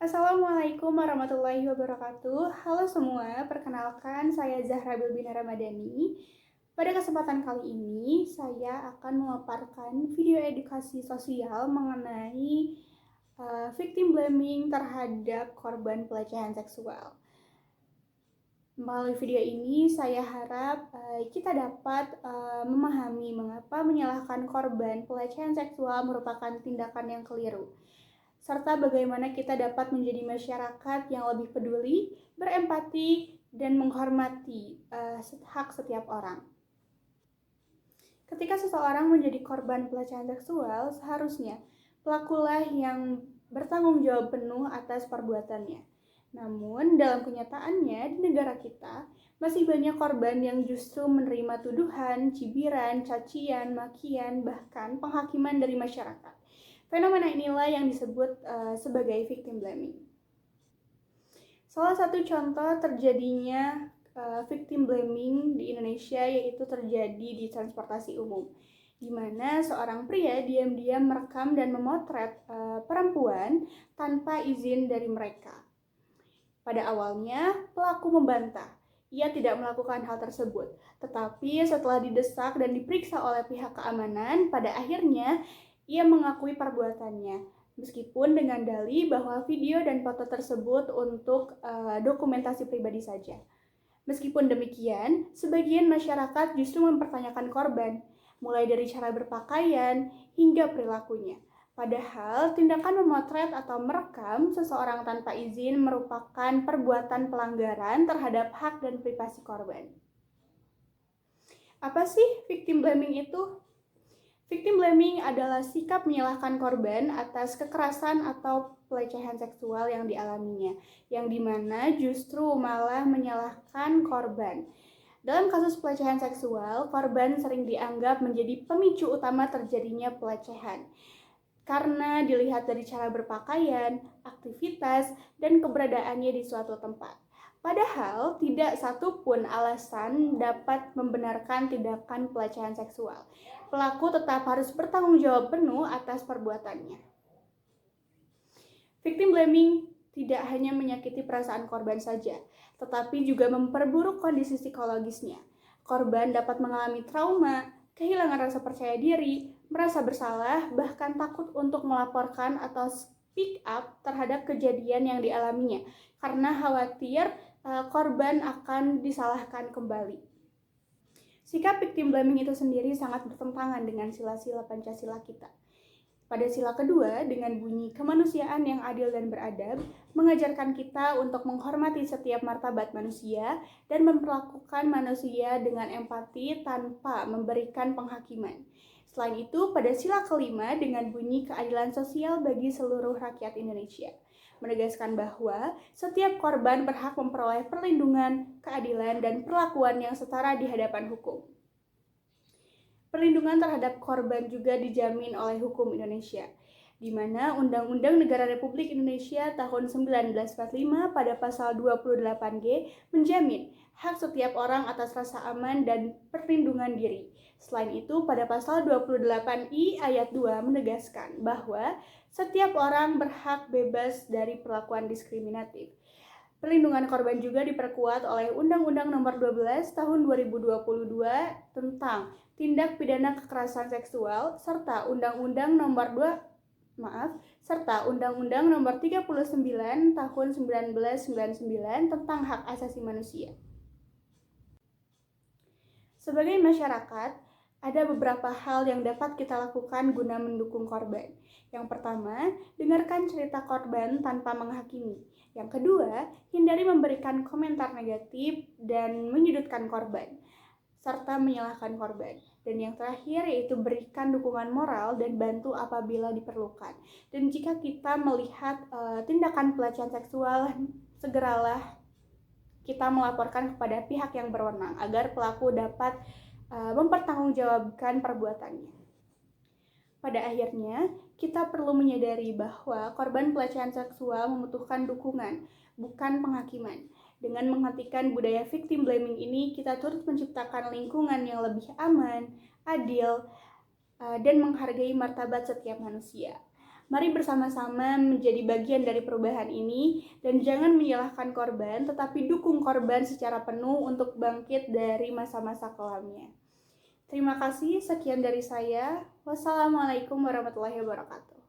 Assalamualaikum warahmatullahi wabarakatuh. Halo semua, perkenalkan saya Zahra Bilbina Ramadhani. Pada kesempatan kali ini, saya akan memaparkan video edukasi sosial mengenai victim blaming terhadap korban pelecehan seksual. Melalui video ini, saya harap kita dapat memahami mengapa menyalahkan korban pelecehan seksual merupakan tindakan yang keliru, serta bagaimana kita dapat menjadi masyarakat yang lebih peduli, berempati, dan menghormati hak setiap orang. Ketika seseorang menjadi korban pelecehan seksual, seharusnya pelakulah yang bertanggung jawab penuh atas perbuatannya. Namun, dalam kenyataannya di negara kita, masih banyak korban yang justru menerima tuduhan, cibiran, cacian, makian, bahkan penghakiman dari masyarakat. Fenomena inilah yang disebut sebagai victim blaming. Salah satu contoh terjadinya victim blaming di Indonesia yaitu terjadi di transportasi umum, di mana seorang pria diam-diam merekam dan memotret perempuan tanpa izin dari mereka. Pada awalnya, pelaku membantah. Ia tidak melakukan hal tersebut, tetapi setelah didesak dan diperiksa oleh pihak keamanan, pada akhirnya ia mengakui perbuatannya, meskipun dengan dalih bahwa video dan foto tersebut untuk dokumentasi pribadi saja. Meskipun demikian, sebagian masyarakat justru mempertanyakan korban, mulai dari cara berpakaian hingga perilakunya. Padahal, tindakan memotret atau merekam seseorang tanpa izin merupakan perbuatan pelanggaran terhadap hak dan privasi korban. Apa sih victim blaming itu? Victim blaming adalah sikap menyalahkan korban atas kekerasan atau pelecehan seksual yang dialaminya, yang dimana justru malah menyalahkan korban. Dalam kasus pelecehan seksual, korban sering dianggap menjadi pemicu utama terjadinya pelecehan, karena dilihat dari cara berpakaian, aktivitas, dan keberadaannya di suatu tempat. Padahal tidak satu pun alasan dapat membenarkan tindakan pelecehan seksual. Pelaku tetap harus bertanggung jawab penuh atas perbuatannya. Victim blaming tidak hanya menyakiti perasaan korban saja, tetapi juga memperburuk kondisi psikologisnya. Korban dapat mengalami trauma, kehilangan rasa percaya diri, merasa bersalah, bahkan takut untuk melaporkan atau speak up terhadap kejadian yang dialaminya, karena khawatir korban akan disalahkan kembali. Sikap victim blaming itu sendiri sangat bertentangan dengan sila-sila Pancasila kita. Pada sila kedua, dengan bunyi kemanusiaan yang adil dan beradab, mengajarkan kita untuk menghormati setiap martabat manusia dan memperlakukan manusia dengan empati tanpa memberikan penghakiman. Selain itu, pada sila kelima dengan bunyi keadilan sosial bagi seluruh rakyat Indonesia, menegaskan bahwa setiap korban berhak memperoleh perlindungan, keadilan, dan perlakuan yang setara di hadapan hukum. Perlindungan terhadap korban juga dijamin oleh hukum Indonesia, di mana Undang-Undang Negara Republik Indonesia tahun 1945 pada pasal 28G menjamin hak setiap orang atas rasa aman dan perlindungan diri. Selain itu, pada pasal 28I ayat 2 menegaskan bahwa setiap orang berhak bebas dari perlakuan diskriminatif. Perlindungan korban juga diperkuat oleh Undang-Undang Nomor 12 Tahun 2022 tentang Tindak Pidana Kekerasan Seksual serta Undang-Undang Nomor 39 Tahun 1999 tentang Hak Asasi Manusia. Sebagai masyarakat, ada beberapa hal yang dapat kita lakukan guna mendukung korban. Yang pertama, dengarkan cerita korban tanpa menghakimi. Yang kedua, hindari memberikan komentar negatif dan menyudutkan korban, serta menyalahkan korban. Dan yang terakhir yaitu berikan dukungan moral dan bantu apabila diperlukan. Dan jika kita melihat tindakan pelecehan seksual, segeralah kita melaporkan kepada pihak yang berwenang agar pelaku dapat mempertanggungjawabkan perbuatannya. Pada akhirnya, kita perlu menyadari bahwa korban pelecehan seksual membutuhkan dukungan, bukan penghakiman. Dengan menghentikan budaya victim blaming ini, kita turut menciptakan lingkungan yang lebih aman, adil, dan menghargai martabat setiap manusia. Mari bersama-sama menjadi bagian dari perubahan ini dan jangan menyalahkan korban, tetapi dukung korban secara penuh untuk bangkit dari masa-masa kelamnya. Terima kasih, sekian dari saya. Wassalamualaikum warahmatullahi wabarakatuh.